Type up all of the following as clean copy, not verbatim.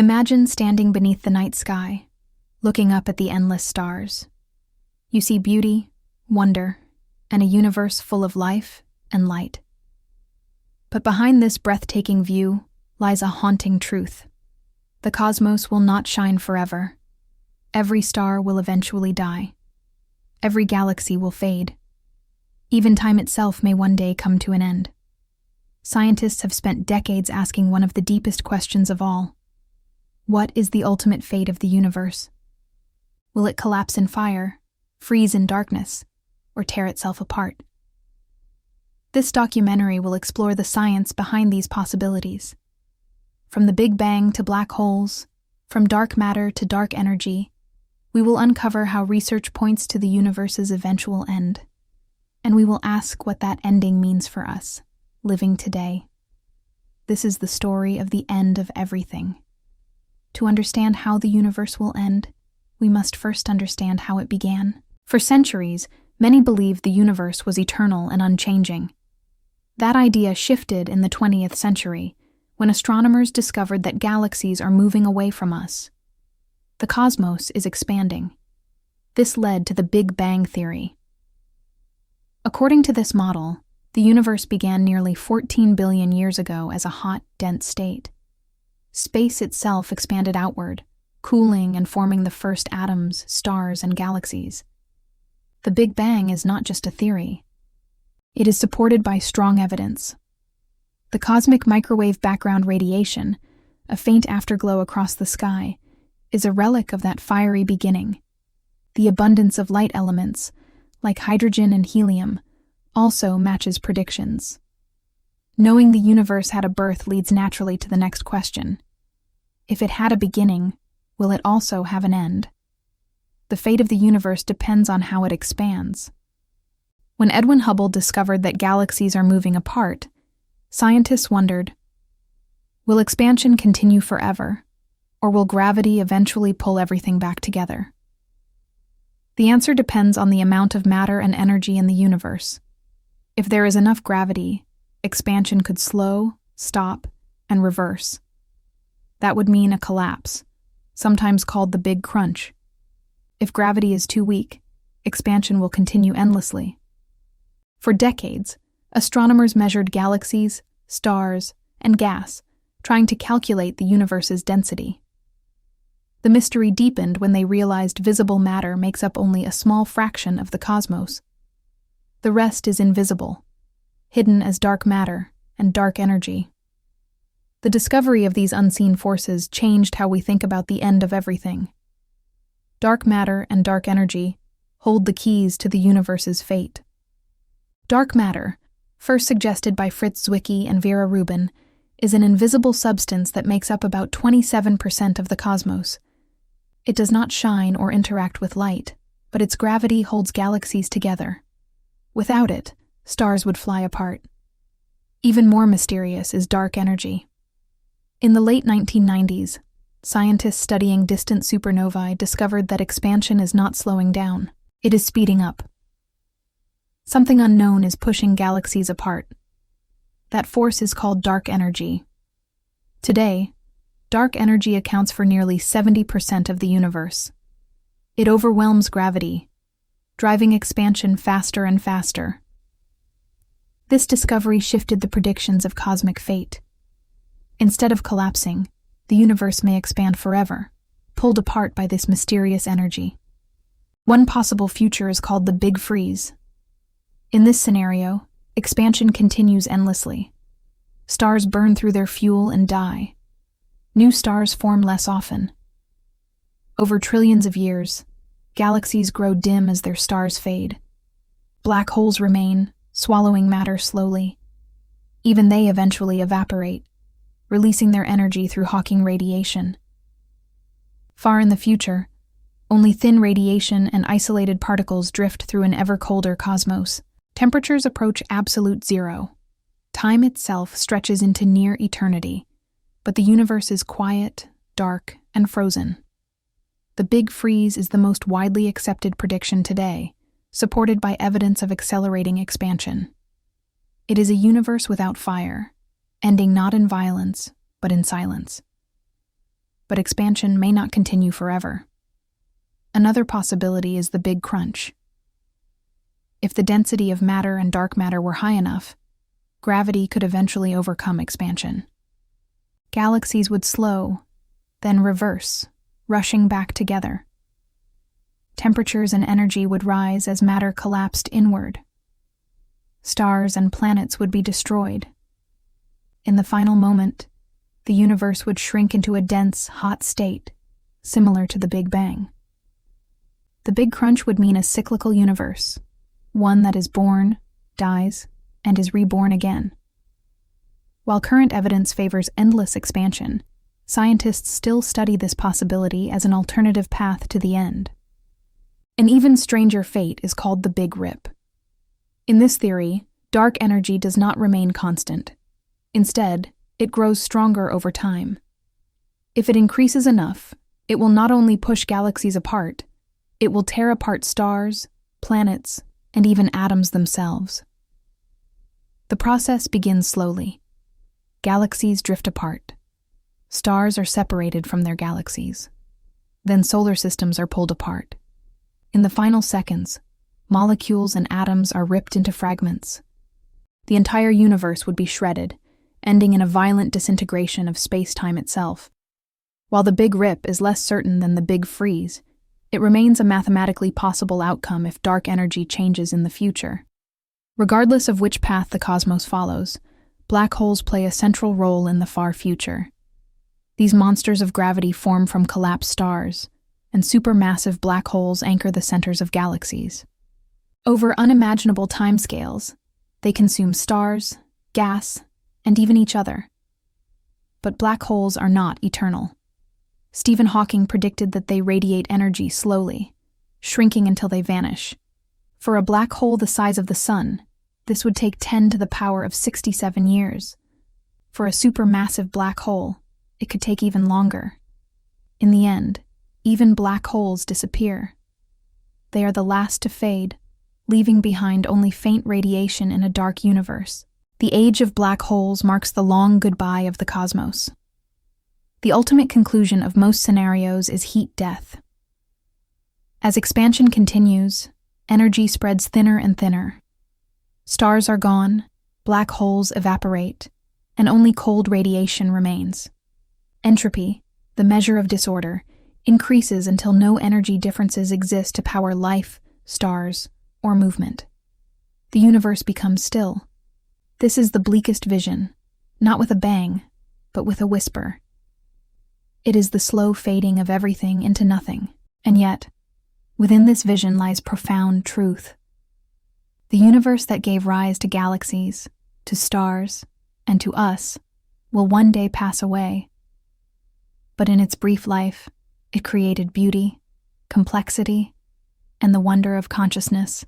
Imagine standing beneath the night sky, looking up at the endless stars. You see beauty, wonder, and a universe full of life and light. But behind this breathtaking view lies a haunting truth. The cosmos will not shine forever. Every star will eventually die. Every galaxy will fade. Even time itself may one day come to an end. Scientists have spent decades asking one of the deepest questions of all. What is the ultimate fate of the universe? Will it collapse in fire, freeze in darkness, or tear itself apart? This documentary will explore the science behind these possibilities. From the Big Bang to black holes, from dark matter to dark energy, we will uncover how research points to the universe's eventual end. And we will ask what that ending means for us, living today. This is the story of the end of everything. To understand how the universe will end, we must first understand how it began. For centuries, many believed the universe was eternal and unchanging. That idea shifted in the 20th century, when astronomers discovered that galaxies are moving away from us. The cosmos is expanding. This led to the Big Bang theory. According to this model, the universe began nearly 14 billion years ago as a hot, dense state. Space itself expanded outward, cooling and forming the first atoms, stars, and galaxies. The Big Bang is not just a theory. It is supported by strong evidence. The cosmic microwave background radiation, a faint afterglow across the sky, is a relic of that fiery beginning. The abundance of light elements, like hydrogen and helium, also matches predictions. Knowing the universe had a birth leads naturally to the next question. If it had a beginning, will it also have an end? The fate of the universe depends on how it expands. When Edwin Hubble discovered that galaxies are moving apart, scientists wondered, will expansion continue forever, or will gravity eventually pull everything back together? The answer depends on the amount of matter and energy in the universe. If there is enough gravity, expansion could slow, stop, and reverse. That would mean a collapse, sometimes called the Big Crunch. If gravity is too weak, expansion will continue endlessly. For decades, astronomers measured galaxies, stars, and gas, trying to calculate the universe's density. The mystery deepened when they realized visible matter makes up only a small fraction of the cosmos. The rest is invisible, hidden as dark matter and dark energy. The discovery of these unseen forces changed how we think about the end of everything. Dark matter and dark energy hold the keys to the universe's fate. Dark matter, first suggested by Fritz Zwicky and Vera Rubin, is an invisible substance that makes up about 27% of the cosmos. It does not shine or interact with light, but its gravity holds galaxies together. Without it, stars would fly apart. Even more mysterious is dark energy. In the late 1990s, scientists studying distant supernovae discovered that expansion is not slowing down, it is speeding up. Something unknown is pushing galaxies apart. That force is called dark energy. Today, dark energy accounts for nearly 70% of the universe. It overwhelms gravity, driving expansion faster and faster. This discovery shifted the predictions of cosmic fate. Instead of collapsing, the universe may expand forever, pulled apart by this mysterious energy. One possible future is called the Big Freeze. In this scenario, expansion continues endlessly. Stars burn through their fuel and die. New stars form less often. Over trillions of years, galaxies grow dim as their stars fade. Black holes remain, swallowing matter slowly. Even they eventually evaporate, releasing their energy through Hawking radiation. Far in the future, only thin radiation and isolated particles drift through an ever colder cosmos. Temperatures approach absolute zero. Time itself stretches into near eternity, but the universe is quiet, dark, and frozen. The Big Freeze is the most widely accepted prediction today, supported by evidence of accelerating expansion. It is a universe without fire, ending not in violence, but in silence. but expansion may not continue forever. Another possibility is the Big Crunch. If the density of matter and dark matter were high enough, gravity could eventually overcome expansion. Galaxies would slow, then reverse, rushing back together. Temperatures and energy would rise as matter collapsed inward. Stars and planets would be destroyed. In the final moment, the universe would shrink into a dense, hot state, similar to the Big Bang. The Big Crunch would mean a cyclical universe, one that is born, dies, and is reborn again. While current evidence favors endless expansion, scientists still study this possibility as an alternative path to the end. An even stranger fate is called the Big Rip. In this theory, dark energy does not remain constant. Instead, it grows stronger over time. If it increases enough, it will not only push galaxies apart, it will tear apart stars, planets, and even atoms themselves. The process begins slowly. Galaxies drift apart. Stars are separated from their galaxies. Then solar systems are pulled apart. In the final seconds, molecules and atoms are ripped into fragments. The entire universe would be shredded, ending in a violent disintegration of space-time itself. While the Big Rip is less certain than the Big Freeze, it remains a mathematically possible outcome if dark energy changes in the future. Regardless of which path the cosmos follows, black holes play a central role in the far future. These monsters of gravity form from collapsed stars, and supermassive black holes anchor the centers of galaxies. Over unimaginable timescales, they consume stars, gas, and even each other. But black holes are not eternal. Stephen Hawking predicted that they radiate energy slowly, shrinking until they vanish. For a black hole the size of the Sun, this would take 10 to the power of 67 years. For a supermassive black hole, it could take even longer. In the end, even black holes disappear. They are the last to fade, leaving behind only faint radiation in a dark universe. The age of black holes marks the long goodbye of the cosmos. The ultimate conclusion of most scenarios is heat death. As expansion continues, energy spreads thinner and thinner. Stars are gone, black holes evaporate, and only cold radiation remains. Entropy, the measure of disorder, increases until no energy differences exist to power life, stars, or movement. The universe becomes still. This is the bleakest vision, not with a bang, but with a whisper. It is the slow fading of everything into nothing, and yet, within this vision lies profound truth. The universe that gave rise to galaxies, to stars, and to us, will one day pass away. But in its brief life, it created beauty, complexity, and the wonder of consciousness.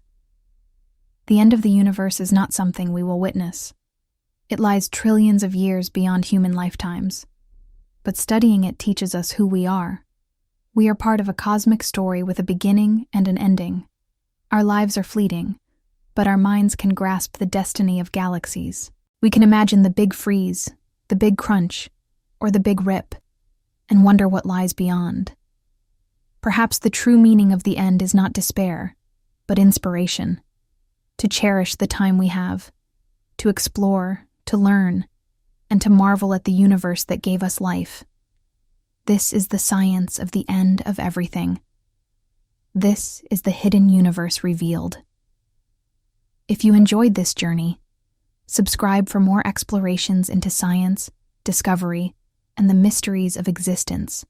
The end of the universe is not something we will witness. It lies trillions of years beyond human lifetimes. But studying it teaches us who we are. We are part of a cosmic story with a beginning and an ending. Our lives are fleeting, but our minds can grasp the destiny of galaxies. We can imagine the Big Freeze, the Big Crunch, or the Big Rip, and wonder what lies beyond. Perhaps the true meaning of the end is not despair, but inspiration. To cherish the time we have, to explore, to learn, and to marvel at the universe that gave us life. This is the science of the end of everything. This is the hidden universe revealed. If you enjoyed this journey, subscribe for more explorations into science, discovery, and the mysteries of existence.